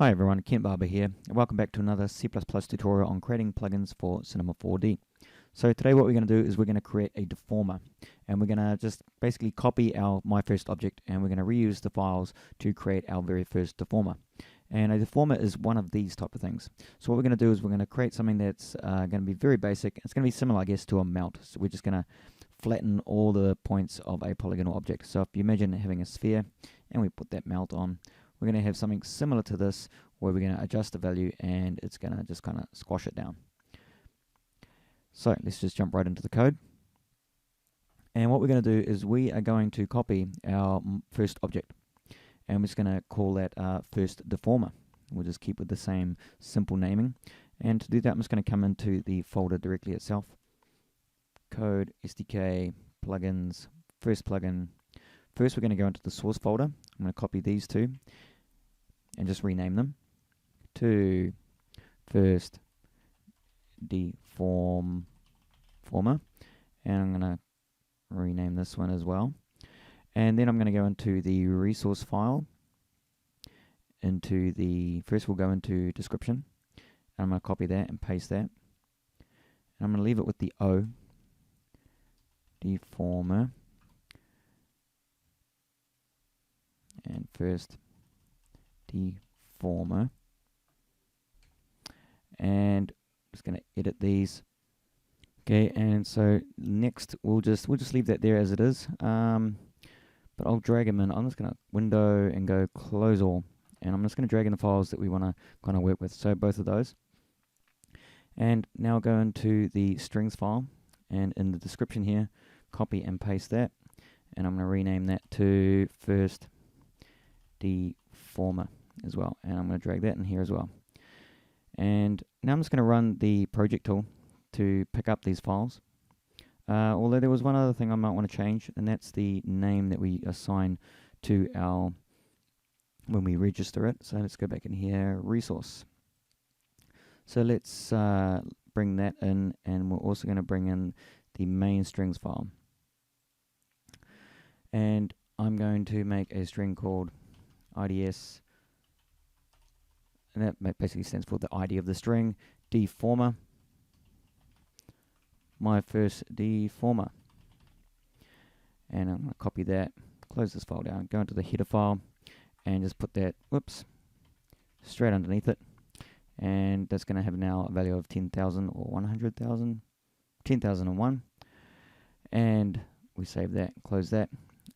Hi everyone, Kent Barber here, and welcome back to another C++ tutorial on creating plugins for Cinema 4D. So today what we're going to do is we're going to create a deformer, and we're going to just basically copy our MyFirstObject, and we're going to reuse the files to create our very first deformer. And a deformer is one of these type of things. So what we're going to do is we're going to create something that's going to be very basic. It's going to be similar, I guess, to a melt. So we're just going to flatten all the points of a polygonal object. So if you imagine having a sphere, and we put that melt on, we're going to have something similar to this where we're going to adjust the value and it's going to just kind of squash it down. So let's just jump right into the code. And what we're going to do is we are going to copy our first object, and we're just going to call that first deformer. We'll just keep with the same simple naming. And to do that, I'm just going to come into the folder directly itself. Code, SDK, plugins, first plugin. First, we're going to go into the source folder. I'm going to copy these two and just rename them to first deformer, and I'm going to rename this one as well. And then I'm going to go into the resource file, first we'll go into description, and I'm going to copy that and paste that, and I'm going to leave it with the O, deformer, and first deformer, and I'm just going to edit these. Okay, and so next we'll just leave that there as it is, but I'll drag them in. I'm just going to window and go close all, and I'm just going to drag in the files that we want to kind of work with, so both of those. And now go into the strings file, and in the description here, copy and paste that, and I'm going to rename that to first deformer as well, and I'm going to drag that in here as well. And now I'm just going to run the project tool to pick up these files. Although there was one other thing I might want to change, and that's the name that we assign to our when we register it. So let's go back in here, resource. So let's bring that in, and we're also going to bring in the main strings file. And I'm going to make a string called IDS, and that basically stands for the ID of the string, deformer, my first deformer. And I'm going to copy that, close this file down, go into the header file, and just put that, straight underneath it. And that's going to have now a value of 10,000 or 100,000, 10,001. And we save that, close that.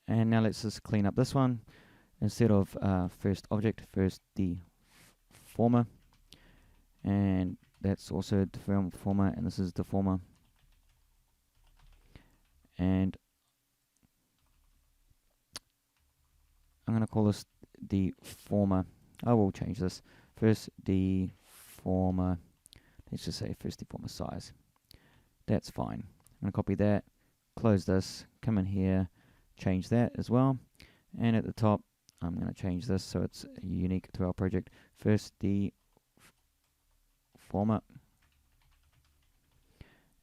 And now let's just clean up this one. Instead of FirstObject, first deformer, and that's also deformer, and this is deformer. And I'm going to call this deformer. I will change this. First deformer. Let's just say first deformer size. That's fine. I'm going to copy that, close this, come in here, change that as well. And at the top, I'm going to change this so it's unique to our project. First deformer,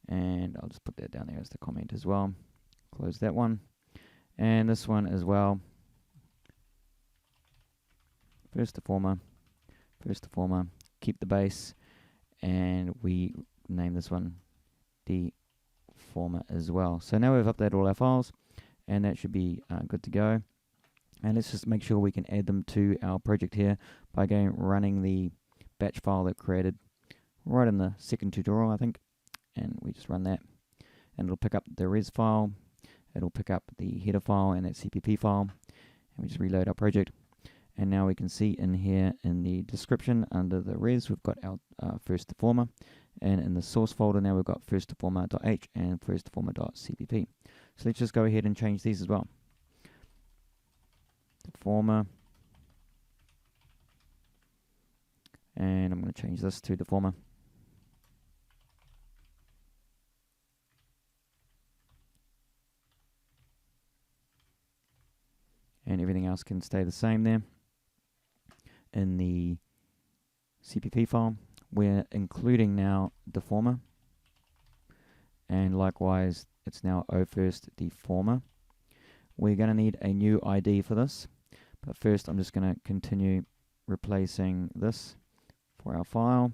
and I'll just put that down there as the comment as well. Close that one, and this one as well. First deformer, keep the base, and we name this one deformer as well. So now we've updated all our files, and that should be good to go. And let's just make sure we can add them to our project here by running the batch file that created right in the second tutorial, I think. And we just run that, and it'll pick up the res file, it'll pick up the header file and that CPP file, and we just reload our project. And now we can see in here in the description under the res, we've got our first deformer, and in the source folder now we've got firstdeformer.h and firstdeformer.cpp. So let's just go ahead and change these as well. Deformer, and I'm going to change this to deformer, and everything else can stay the same there. In the CPP file, we're including now deformer, and likewise it's now first deformer. We're going to need a new ID for this, but first I'm just going to continue replacing this for our file.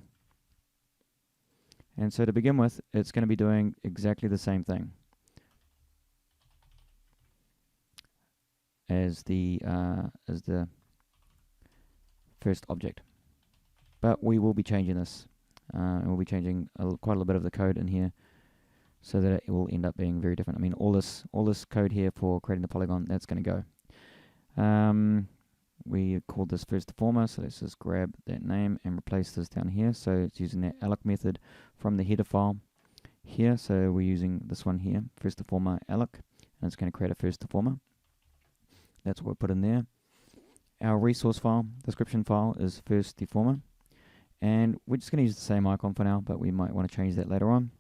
And so to begin with, it's going to be doing exactly the same thing as the first object. But we will be changing this, and we'll be changing quite a little bit of the code in here, so that it will end up being very different. I mean, all this code here for creating the polygon, that's going to go. We called this first deformer, so let's just grab that name and replace this down here. So it's using that alloc method from the header file here. So we're using this one here, first deformer alloc, and it's going to create a first deformer. That's what we put in there. Our resource file, description file, is first deformer, and we're just going to use the same icon for now, but we might want to change that later on.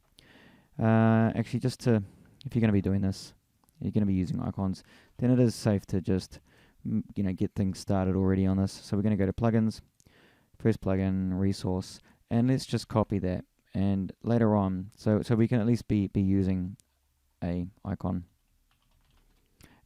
Actually, if you're going to be doing this, you're going to be using icons, then it is safe to just get things started already on this. So we're going to go to plugins, first plugin, resource, and let's just copy that. And later on, so we can at least be using a icon.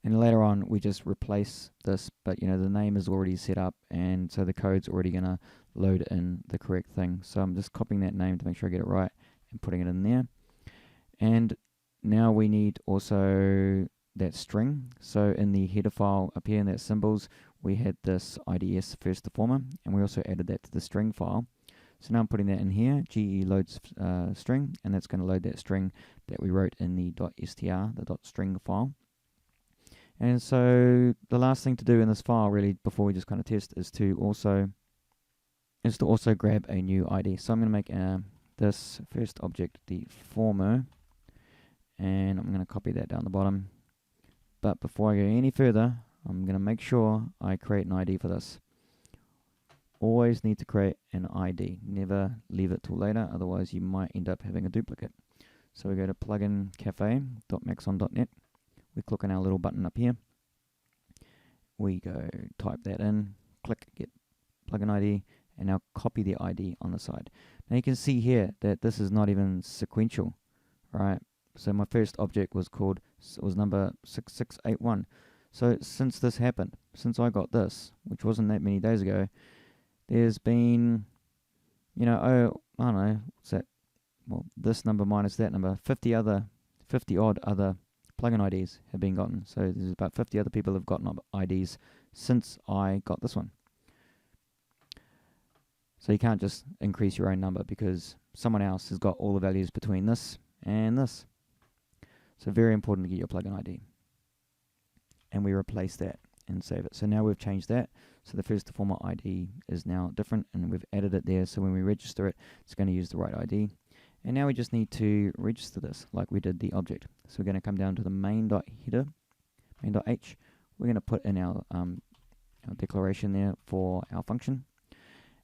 And later on, we just replace this, but the name is already set up, and so the code's already going to load in the correct thing. So I'm just copying that name to make sure I get it right and putting it in there. And now we need also that string. So in the header file up here in that symbols, we had this IDS first deformer, and we also added that to the string file. So now I'm putting that in here, GE loads string, and that's going to load that string that we wrote in the .str, the .string file. And so the last thing to do in this file, really, before we just kind of test, is to also grab a new ID. So I'm going to make this first object deformer, and I'm going to copy that down the bottom. But before I go any further, I'm going to make sure I create an ID for this. Always need to create an ID. Never leave it till later, otherwise you might end up having a duplicate. So we go to plugincafe.maxon.net. We click on our little button up here. We go type that in, click get plugin ID, and now copy the ID on the side. Now you can see here that this is not even sequential, right? So my first object was number 6681. So since this happened, since I got this, which wasn't that many days ago, there's been, I don't know, what's that? Well, this number minus that number, 50 odd other plugin IDs have been gotten. So there's about 50 other people have gotten IDs since I got this one. So you can't just increase your own number because someone else has got all the values between this and this. So very important to get your plugin ID. And we replace that and save it. So now we've changed that. So the first deformer ID is now different, and we've added it there. So when we register it, it's going to use the right ID. And now we just need to register this like we did the object. So we're going to come down to the main.header, main.h. We're going to put in our declaration there for our function.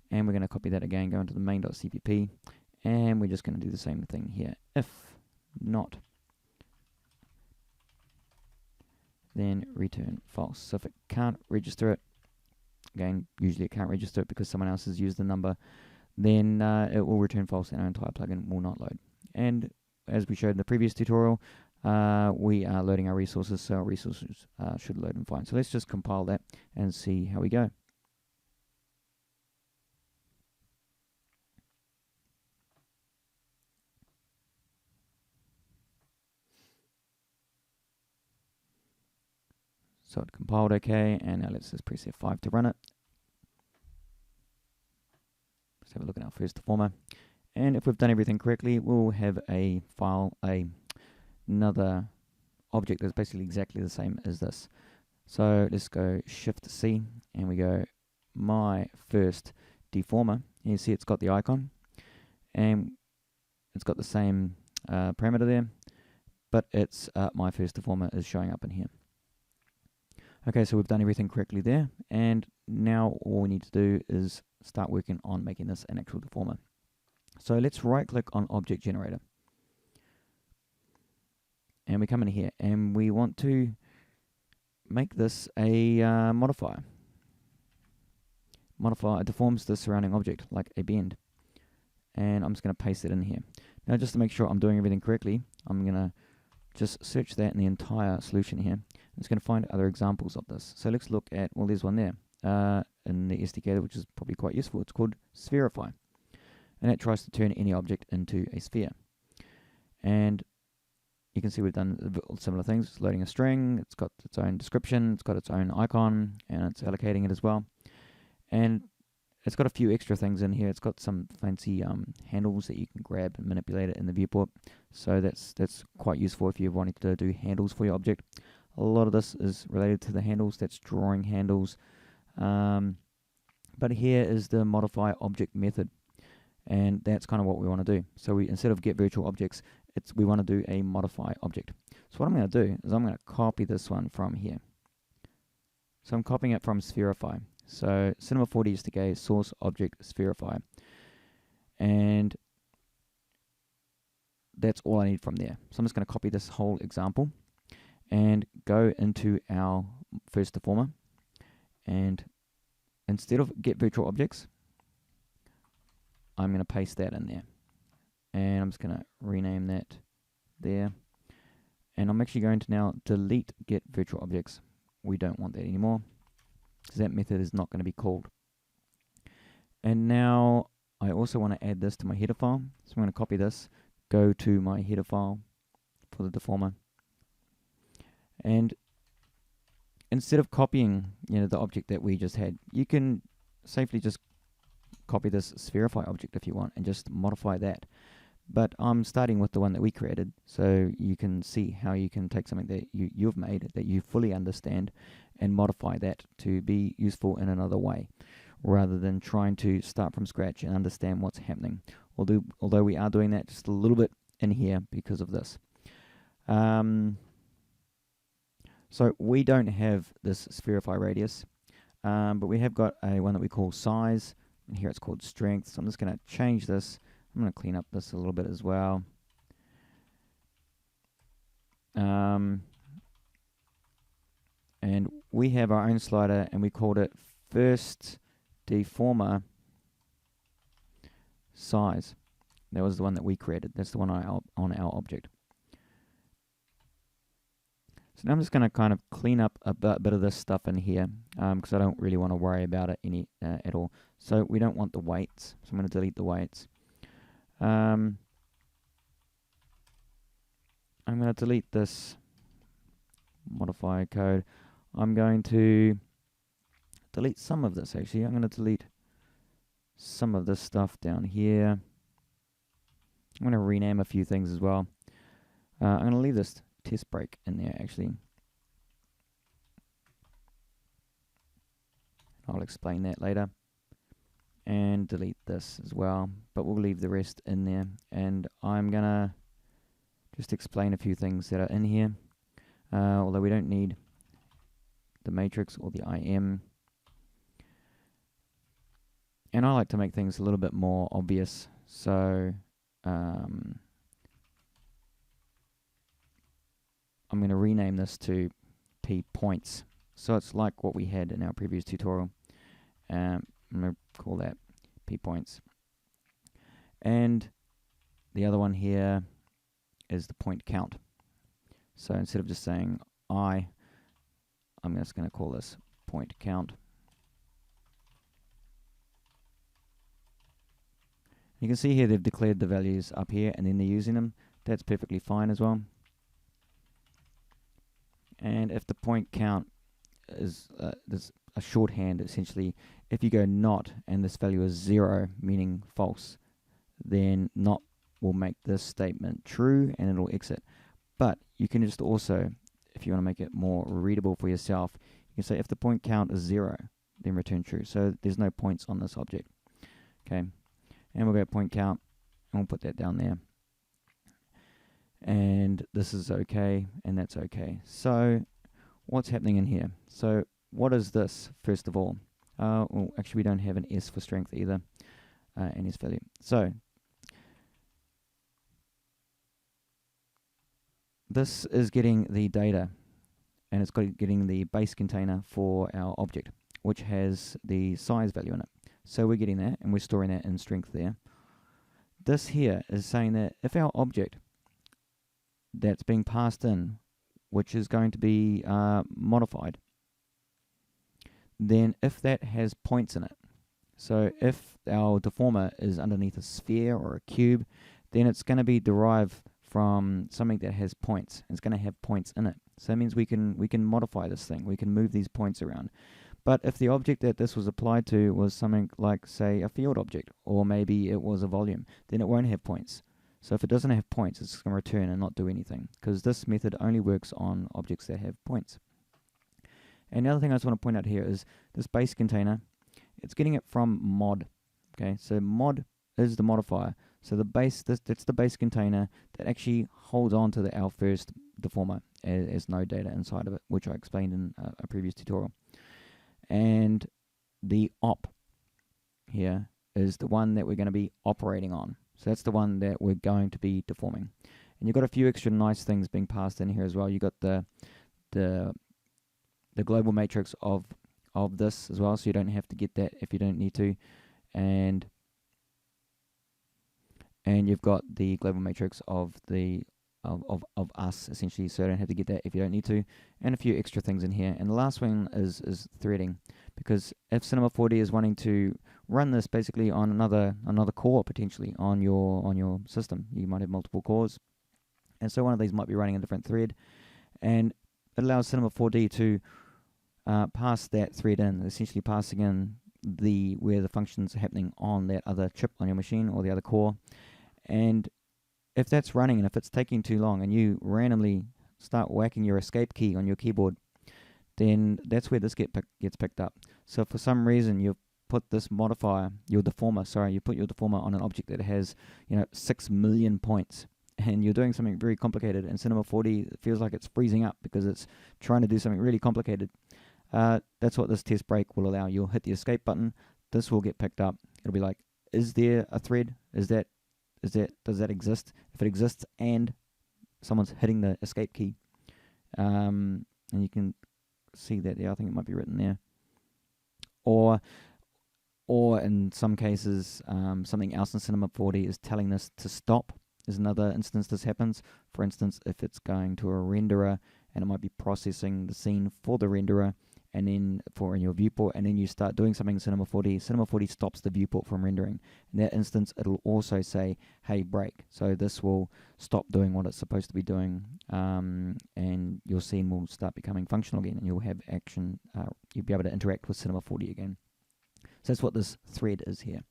And we're going to copy that again, go into the main.cpp, and we're just going to do the same thing here. If not, then return false. So if it can't register it, again, usually it can't register it because someone else has used the number, then it will return false and our entire plugin will not load. And as we showed in the previous tutorial, we are loading our resources, so our resources should load and fine. So let's just compile that and see how we go. So it compiled okay, and now let's just press F5 to run it. Let's have a look at our first deformer. And if we've done everything correctly, we'll have a file, another object that's basically exactly the same as this. So let's go Shift C, and we go my first deformer. And you see it's got the icon, and it's got the same parameter there, but it's my first deformer is showing up in here. Okay, so we've done everything correctly there, and now all we need to do is start working on making this an actual deformer. So let's right click on Object Generator, and we come in here and we want to make this a modifier. Modifier deforms the surrounding object like a bend, and I'm just going to paste it in here. Now just to make sure I'm doing everything correctly, I'm going to just search that in the entire solution here. It's going to find other examples of this. So let's look at, well, there's one there. in the SDK, which is probably quite useful. It's called Spherify, and it tries to turn any object into a sphere. And you can see we've done similar things. It's loading a string, it's got its own description, it's got its own icon, and it's allocating it as well. And it's got a few extra things in here. It's got some fancy handles that you can grab and manipulate it in the viewport. So that's quite useful if you're wanting to do handles for your object. A lot of this is related to the handles. That's drawing handles. But here is the ModifyObject method. And that's kind of what we want to do. So we, instead of get virtual objects, we want to do a modify object. So what I'm going to do is I'm going to copy this one from here. So I'm copying it from Spherify. So Cinema 4D SDK source object Spherify. And that's all I need from there. So I'm just going to copy this whole example and go into our first deformer. And instead of get virtual objects, I'm going to paste that in there. And I'm just going to rename that there. And I'm actually going to now delete get virtual objects. We don't want that anymore, because that method is not going to be called. And now I also want to add this to my header file. So I'm going to copy this, go to my header file for the deformer. And instead of copying, the object that we just had, you can safely just copy this Spherify object if you want and just modify that. But I'm starting with the one that we created, so you can see how you can take something that you've made, that you fully understand, and modify that to be useful in another way, rather than trying to start from scratch and understand what's happening. Although we are doing that just a little bit in here because of this. So we don't have this Spherify radius, but we have got one that we call size, and here it's called strength. So I'm just going to change this. I'm going to clean up this a little bit as well. And we have our own slider, and we called it FirstDeformer size. That was the one that we created. That's the one on our object. So now I'm just going to kind of clean up a bit of this stuff in here, because I don't really want to worry about it at all. So we don't want the weights, so I'm going to delete the weights. I'm going to delete this modify code. I'm going to delete some of this actually. I'm going to delete some of this stuff down here. I'm going to rename a few things as well. I'm going to leave this test break in there actually. I'll explain that later. And delete this as well, but we'll leave the rest in there. And I'm gonna just explain a few things that are in here, although we don't need the matrix or the IM. And I like to make things a little bit more obvious, so I'm going to rename this to P points, so it's like what we had in our previous tutorial. I'm going to call that P points. And the other one here is the point count. So instead of just saying I'm just going to call this point count. You can see here they've declared the values up here and then they're using them. That's perfectly fine as well. And if the point count is there's a shorthand, essentially, if you go not and this value is 0, meaning false, then not will make this statement true and it'll exit. But you can just also, if you want to make it more readable for yourself, you can say if the point count is 0, then return true. So there's no points on this object. Okay, and we'll go point count and we'll put that down there. And this is okay, and that's okay. So what's happening in here? So what is this, first of all? Well, actually, we don't have an S for strength either, an S value. So this is getting the data, and it's getting the base container for our object, which has the size value in it. So we're getting that, and we're storing that in strength there. This here is saying that if our object that's being passed in, which is going to be modified, then if that has points in it, so if our deformer is underneath a sphere or a cube, then it's going to be derived from something that has points. It's going to have points in it. So that means we can modify this thing. We can move these points around. But if the object that this was applied to was something like, say, a field object, or maybe it was a volume, then it won't have points. So if it doesn't have points, it's going to return and not do anything, because this method only works on objects that have points. And the other thing I just want to point out here is this base container. It's getting it from mod. Okay, so mod is the modifier. So the base, that's the base container that actually holds on to our first deformer as node data inside of it, which I explained in a previous tutorial. And the op here is the one that we're going to be operating on. So that's the one that we're going to be deforming. And you've got a few extra nice things being passed in here as well. You've got the global matrix of this as well, so you don't have to get that if you don't need to. And you've got the global matrix of us, essentially, so you don't have to get that if you don't need to, and a few extra things in here. And the last one is threading, because if Cinema 4D is wanting to run this basically on another core, potentially on your system, you might have multiple cores, and so one of these might be running a different thread, and it allows Cinema 4D to pass that thread in, essentially passing in where the functions are happening on that other chip on your machine or the other core. And if that's running and if it's taking too long and you randomly start whacking your escape key on your keyboard, then that's where this gets picked up. So for some reason you've put this modifier, you put your deformer on an object that has 6 million points, and you're doing something very complicated, and Cinema 4D feels like it's freezing up because it's trying to do something really complicated. That's what this test break will allow. You'll hit the escape button, this will get picked up. It'll be like, is there a thread? Does that exist? If it exists and someone's hitting the escape key, and you can see that there, I think it might be written there. Or in some cases, something else in Cinema 4D is telling this to stop. There's another instance this happens. For instance, if it's going to a renderer and it might be processing the scene for the renderer, and then in your viewport, and then you start doing something in Cinema 4D, Cinema 4D stops the viewport from rendering. In that instance, it'll also say, hey, break. So this will stop doing what it's supposed to be doing, and your scene will start becoming functional again, and you'll have action, you'll be able to interact with Cinema 4D again. So that's what this thread is here.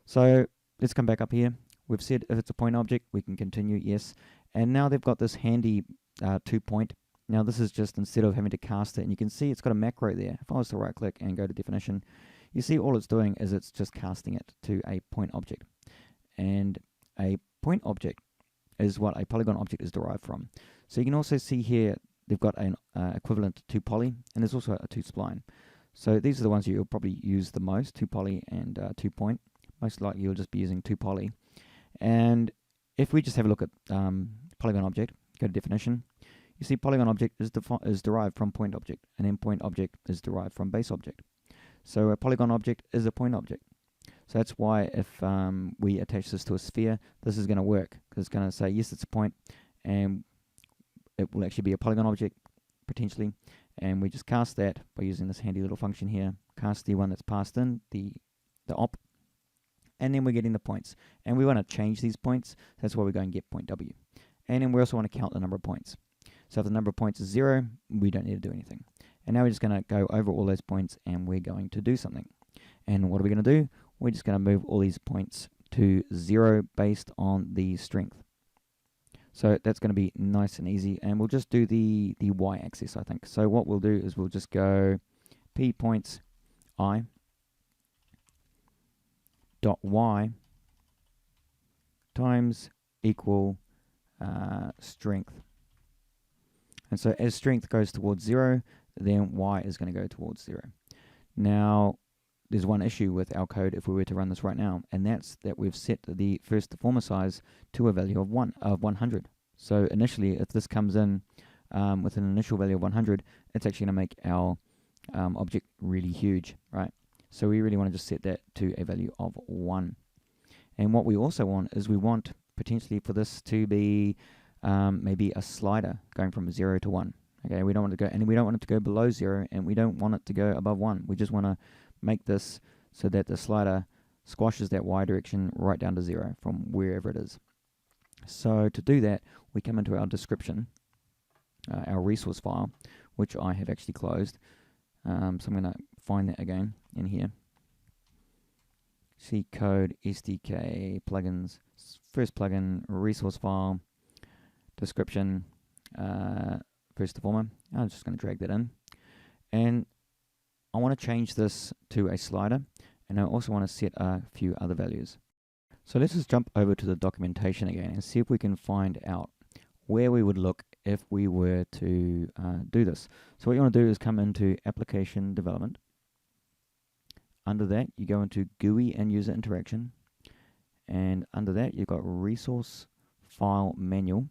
So let's come back up here. We've said if it's a point object, we can continue, yes. And now they've got this handy 2-point. Now this is just instead of having to cast it, and you can see it's got a macro there. If I was to right click and go to definition, you see all it's doing is it's just casting it to a point object. And a point object is what a polygon object is derived from. So you can also see here they've got an equivalent to poly, and there's also a 2-spline. So these are the ones you'll probably use the most, 2-poly and 2-point. Most likely you'll just be using 2-poly. And if we just have a look at polygon object, go to definition, you see polygon object is derived from point object, and then point object is derived from base object. So a polygon object is a point object. So that's why if we attach this to a sphere, this is going to work, because it's going to say, yes, it's a point, and it will actually be a polygon object, potentially, and we just cast that by using this handy little function here, cast the one that's passed in, the op, and then we're getting the points. And we want to change these points, that's why we're going to get point W. And then we also want to count the number of points. So if the number of points is 0, we don't need to do anything. And now we're just going to go over all those points, and we're going to do something. And what are we going to do? We're just going to move all these points to 0 based on the strength. So that's going to be nice and easy, and we'll just do the y-axis, I think. So what we'll do is we'll just go p points I dot y times equal strength. And so as strength goes towards 0, then y is going to go towards 0. Now, there's one issue with our code if we were to run this right now, and that's that we've set the first deformer size to a value of 100. So initially, if this comes in with an initial value of 100, it's actually going to make our object really huge, right? So we really want to just set that to a value of 1. And what we also want is we want potentially for this to be maybe a slider going from 0 to 1. Okay, we don't want it to go, and we don't want it to go below 0, and we don't want it to go above 1. We just want to make this so that the slider squashes that Y direction right down to 0 from wherever it is. So to do that, we come into our description, our resource file, which I have actually closed. So I'm going to find that again in here. C code, SDK, plugins, first plugin, resource file, description, first Deformer. I'm just going to drag that in. And I want to change this to a slider, and I also want to set a few other values. So let's just jump over to the documentation again and see if we can find out where we would look if we were to do this. So what you want to do is come into Application Development. Under that, you go into GUI and User Interaction. And under that, you've got Resource File Manual.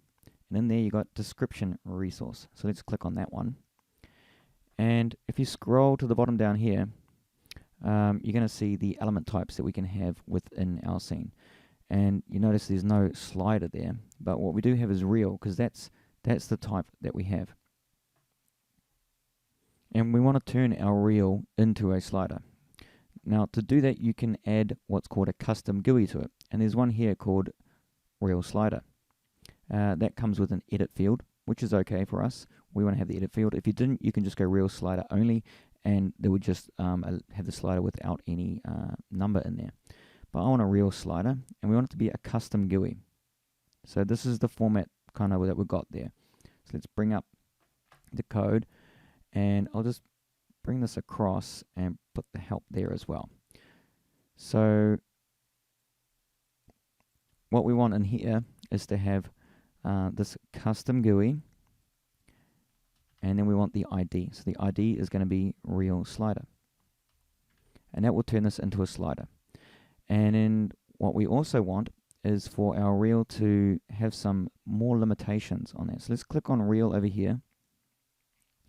And in there, you've got Description Resource. So let's click on that one. And if you scroll to the bottom down here, you're going to see the element types that we can have within our scene. And you notice there's no slider there, but what we do have is real, because that's the type that we have. And we want to turn our real into a slider. Now to do that, you can add what's called a custom GUI to it, and there's one here called Real Slider. That comes with an edit field, which is okay for us. We want to have the edit field. If you didn't, you can just go Real Slider only, and they would just have the slider without any number in there. But I want a real slider, and we want it to be a custom GUI. So this is the format kind of that we've got there. So let's bring up the code, and I'll just bring this across and put the help there as well. So what we want in here is to have this custom GUI, and then we want the ID. So the ID is going to be real slider. And that will turn this into a slider. And then what we also want is for our real to have some more limitations on that. So let's click on real over here.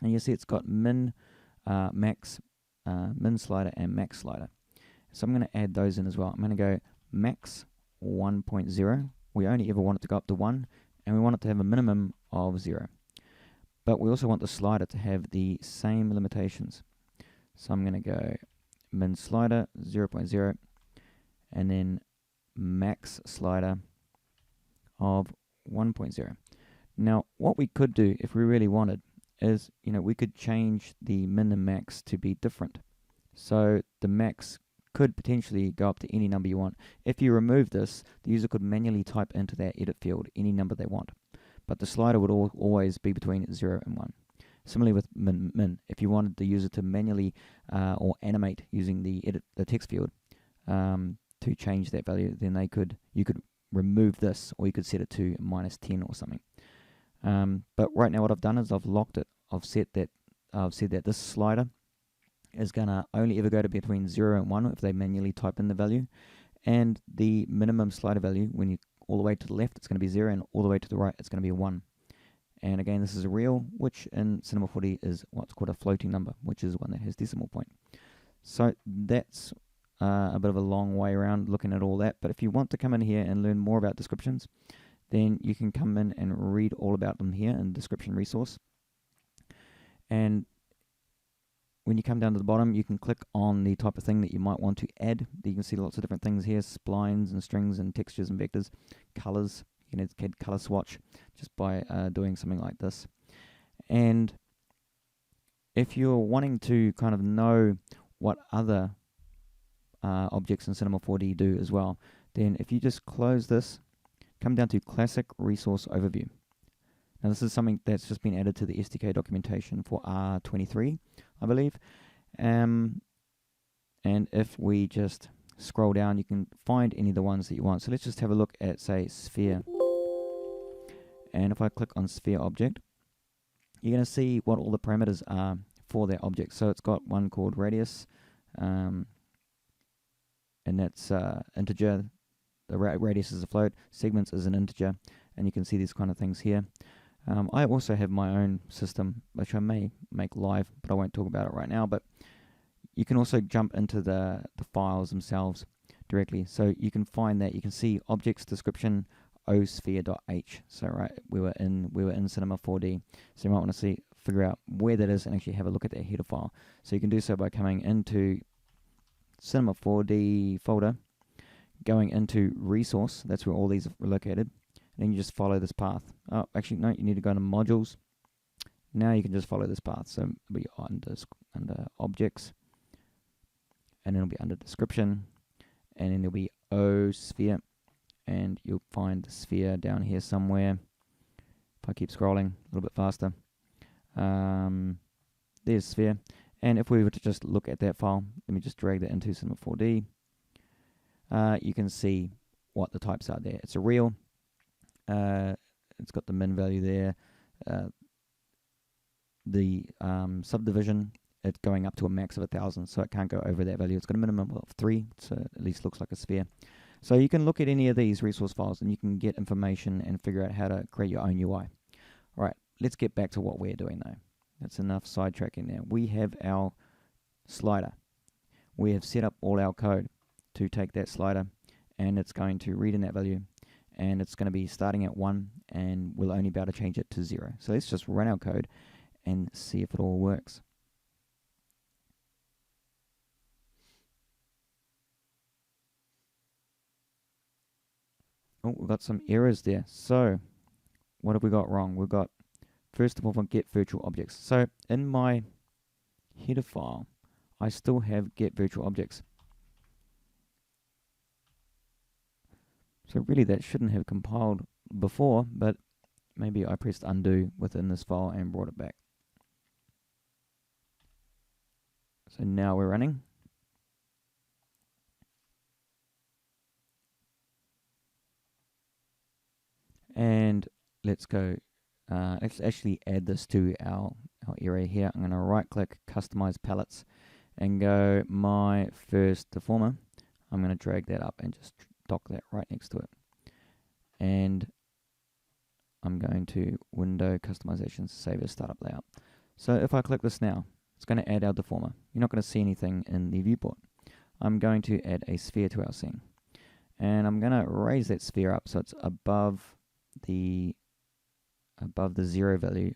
And you see it's got min, max, min slider, and max slider. So I'm going to add those in as well. I'm going to go max 1.0. We only ever want it to go up to 1. And we want it to have a minimum of 0. But we also want the slider to have the same limitations. So I'm going to go min slider 0.0 and then max slider of 1.0. Now what we could do if we really wanted is, we could change the min and max to be different. So the max could potentially go up to any number you want. If you remove this, the user could manually type into that edit field any number they want. But the slider would always be between 0 and 1. Similarly with min, if you wanted the user to manually or animate using the text field to change that value, then you could remove this, or you could set it to -10 or something. But right now what I've done is I've locked it. I've said that this slider is going to only ever go to between 0 and 1 if they manually type in the value. And the minimum slider value, when you all the way to the left, it's going to be 0, and all the way to the right, it's going to be 1. And again, this is a real, which in Cinema 4D is what's called a floating number, which is one that has decimal point. So that's a bit of a long way around looking at all that. But if you want to come in here and learn more about descriptions, then you can come in and read all about them here in description resource. And when you come down to the bottom, you can click on the type of thing that you might want to add. You can see lots of different things here: splines and strings and textures and vectors, colors. You can add color swatch just by doing something like this. And if you're wanting to kind of know what other objects in Cinema 4D do as well, then if you just close this, come down to Classic Resource Overview. Now this is something that's just been added to the SDK documentation for R23, I believe. And if we just scroll down, you can find any of the ones that you want. So let's just have a look at, say, Sphere. And if I click on Sphere Object, you're going to see what all the parameters are for that object. So it's got one called radius, and that's integer. The radius is a float, segments is an integer, and you can see these kind of things here. I also have my own system, which I may make live, but I won't talk about it right now. But you can also jump into the files themselves directly. So you can find that. You can see objects description osphere.h. So right, we were in Cinema 4D. So you might want to see figure out where that is and actually have a look at that header file. So you can do so by coming into Cinema 4D folder, going into resource, that's where all these are located, and then you just follow this path. Oh, actually no, you need to go into modules. Now you can just follow this path. So it'll be under objects, and then it'll be under description, and then there'll be O sphere, and you'll find the sphere down here somewhere. If I keep scrolling a little bit faster, there's sphere. And if we were to just look at that file, let me just drag that into Cinema 4D. You can see what the types are there. It's a real. It's got the min value there. The subdivision, it's going up to a max of 1,000, so it can't go over that value. It's got a minimum of 3, so it at least looks like a sphere. So you can look at any of these resource files and you can get information and figure out how to create your own UI. Alright, let's get back to what we're doing though. That's enough sidetracking there. We have our slider. We have set up all our code to take that slider, and it's going to read in that value, and it's going to be starting at 1, and we'll only be able to change it to 0. So let's just run our code and see if it all works. Oh, we've got some errors there. So what have we got wrong? We've got, first of all, get virtual objects. So in my header file, I still have get virtual objects. So really that shouldn't have compiled before, but maybe I pressed undo within this file and brought it back. So now we're running. And let's go, let's actually add this to our area here. I'm going to right click, customize palettes, and go my first deformer. I'm going to drag that up and just dock that right next to it. And I'm going to window customizations, save as startup layout. So if I click this now, it's going to add our deformer. You're not going to see anything in the viewport. I'm going to add a sphere to our scene. And I'm going to raise that sphere up so it's above the 0 value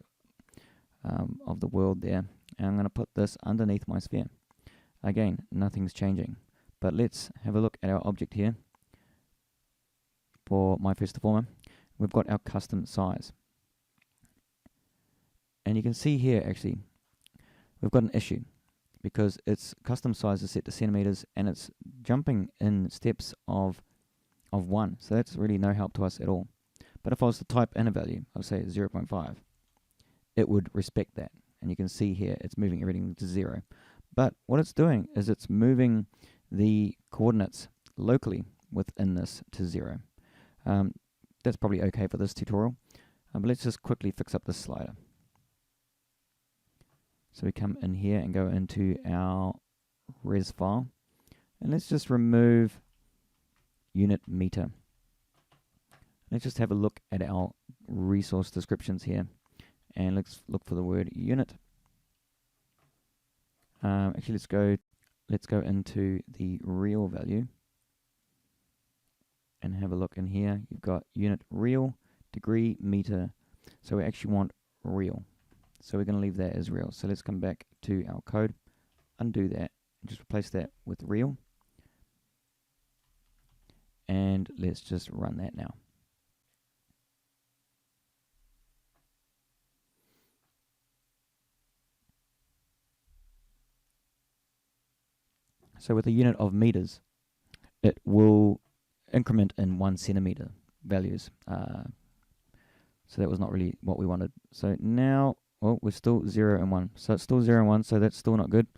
of the world there. And I'm going to put this underneath my sphere. Again, nothing's changing. But let's have a look at our object here. For my first deformer, we've got our custom size. And you can see here actually, we've got an issue because its custom size is set to centimeters and it's jumping in steps of 1. So that's really no help to us at all. But if I was to type in a value, I'll say 0.5, it would respect that. And you can see here, it's moving everything to 0. But what it's doing is it's moving the coordinates locally within this to 0. That's probably okay for this tutorial. But let's just quickly fix up this slider. So we come in here and go into our res file. And let's just remove unit meter. Let's just have a look at our resource descriptions here. And let's look for the word unit. Actually, let's go into the real value and have a look in here. You've got unit real, degree, meter. So we actually want real. So we're going to leave that as real. So let's come back to our code, undo that, and just replace that with real. And let's just run that now. So with a unit of meters, it will increment in 1 centimeter values. So that was not really what we wanted. So now, well, we're still 0 and 1. So it's still 0 and 1, so that's still not good.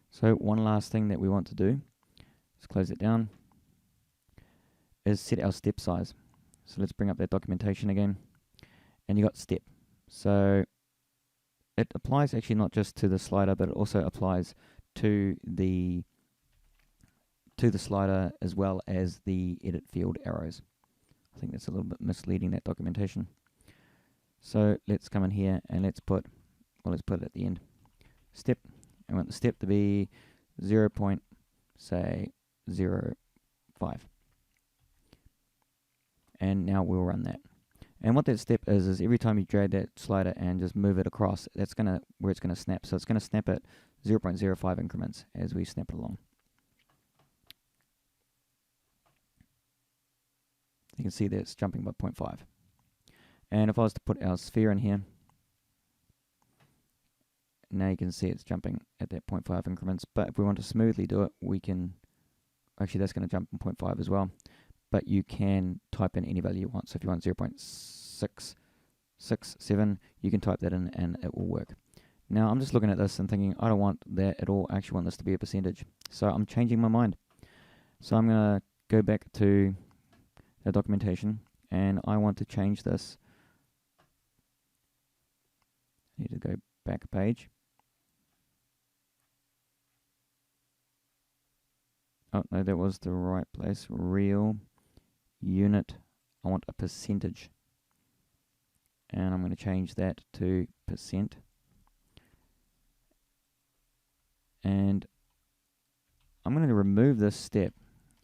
So one last thing that we want to do, let's close it down, is set our step size. So let's bring up that documentation again. And you got step. So it applies actually not just to the slider, but it also applies to the slider as well as the edit field arrows. I think that's a little bit misleading, that documentation. So let's come in here and let's put it at the end. Step. I want the step to be 0.05. And now we'll run that. And what that step is every time you drag that slider and just move it across, that's where it's gonna snap. So it's gonna snap at 0.05 increments as we snap it along. You can see that it's jumping by 0.5. And if I was to put our sphere in here, now you can see it's jumping at that 0.5 increments. But if we want to smoothly do it, we can, actually that's going to jump in 0.5 as well. But you can type in any value you want. So if you want 0.667, you can type that in and it will work. Now I'm just looking at this and thinking, I don't want that at all. I actually want this to be a percentage. So I'm changing my mind. So I'm going to go back to the documentation and I want to change this. I need to go back a page. Oh, no, that was the right place. Real unit. I want a percentage. And I'm going to change that to %. And I'm going to remove this step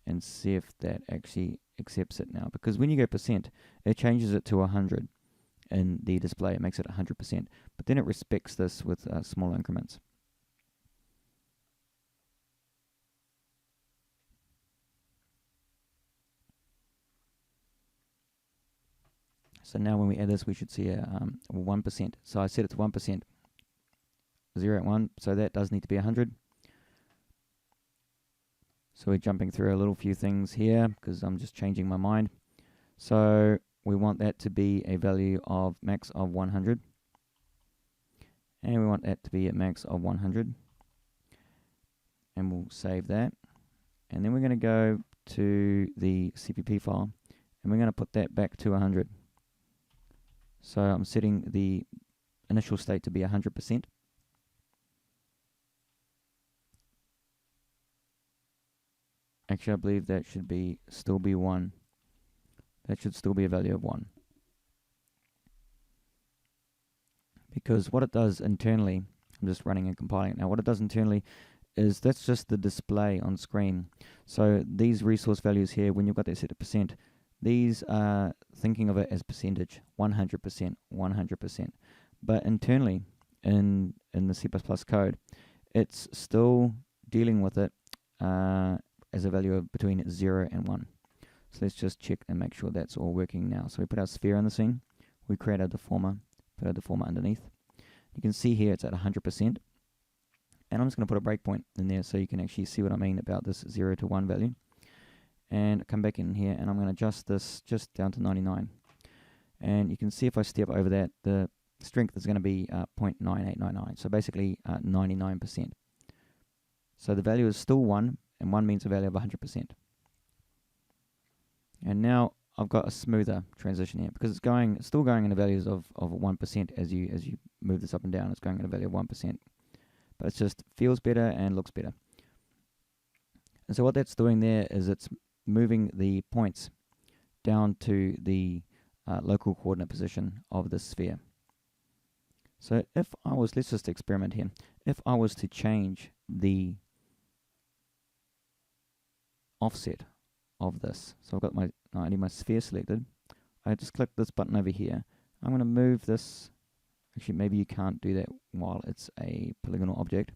and see if that actually accepts it now. Because when you go %, it changes it to 100 in the display. It makes it 100%. But then it respects this with small increments. So now when we add this, we should see a 1%. So I set it to 1%. 0 at 1, so that does need to be 100. So we're jumping through a little few things here because I'm just changing my mind. So we want that to be a value of max of 100. And we want that to be a max of 100. And we'll save that. And then we're going to go to the CPP file and we're going to put that back to 100. So I'm setting the initial state to be 100%. Actually, I believe that should be still be 1. That should still be a value of 1. Because what it does internally, I'm just running and compiling it now, what it does internally is that's just the display on screen. So these resource values here, when you've got that set to %, these are thinking of it as percentage, 100%, 100%. But internally, in the C++ code, it's still dealing with it as a value of between 0 and 1. So let's just check and make sure that's all working now. So we put our sphere in the scene, we create a deformer, put a deformer underneath. You can see here it's at 100%. And I'm just going to put a breakpoint in there so you can actually see what I mean about this 0 to 1 value. And come back in here and I'm going to adjust this just down to 99. And you can see if I step over that, the strength is going to be 0.9899. So basically 99%. So the value is still 1, and 1 means a value of 100%. And now I've got a smoother transition here because it's still going in the values of 1% as you move this up and down. It's going in a value of 1%. But it just feels better and looks better. And so what that's doing there is it's moving the points down to the local coordinate position of the sphere. So if I was, let's just experiment here. If I was to change the offset of this, so I've got I need my sphere selected. I just click this button over here. I'm going to move this. Actually, maybe you can't do that while it's a polygonal object.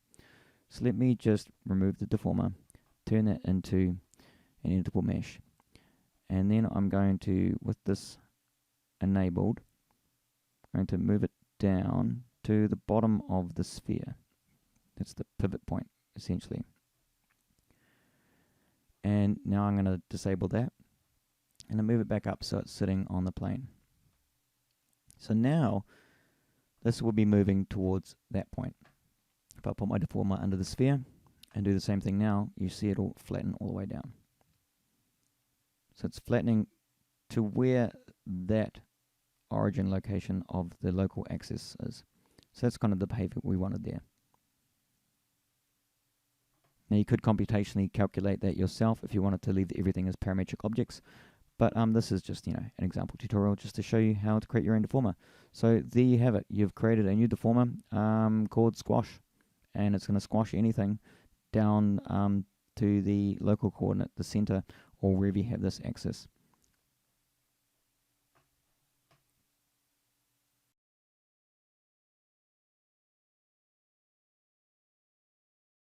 So let me just remove the deformer, turn that into an editable mesh. And then I'm going to, with this enabled, I'm going to move it down to the bottom of the sphere. That's the pivot point, essentially. And now I'm going to disable that. And I move it back up so it's sitting on the plane. So now, this will be moving towards that point. If I put my deformer under the sphere and do the same thing now, you see it'll flatten all the way down. So it's flattening to where that origin location of the local axis is. So that's kind of the behavior we wanted there. Now you could computationally calculate that yourself if you wanted to leave everything as parametric objects. But this is just, an example tutorial just to show you how to create your own deformer. So there you have it. You've created a new deformer called Squash. And it's going to squash anything down to the local coordinate, the center, or wherever you have this axis.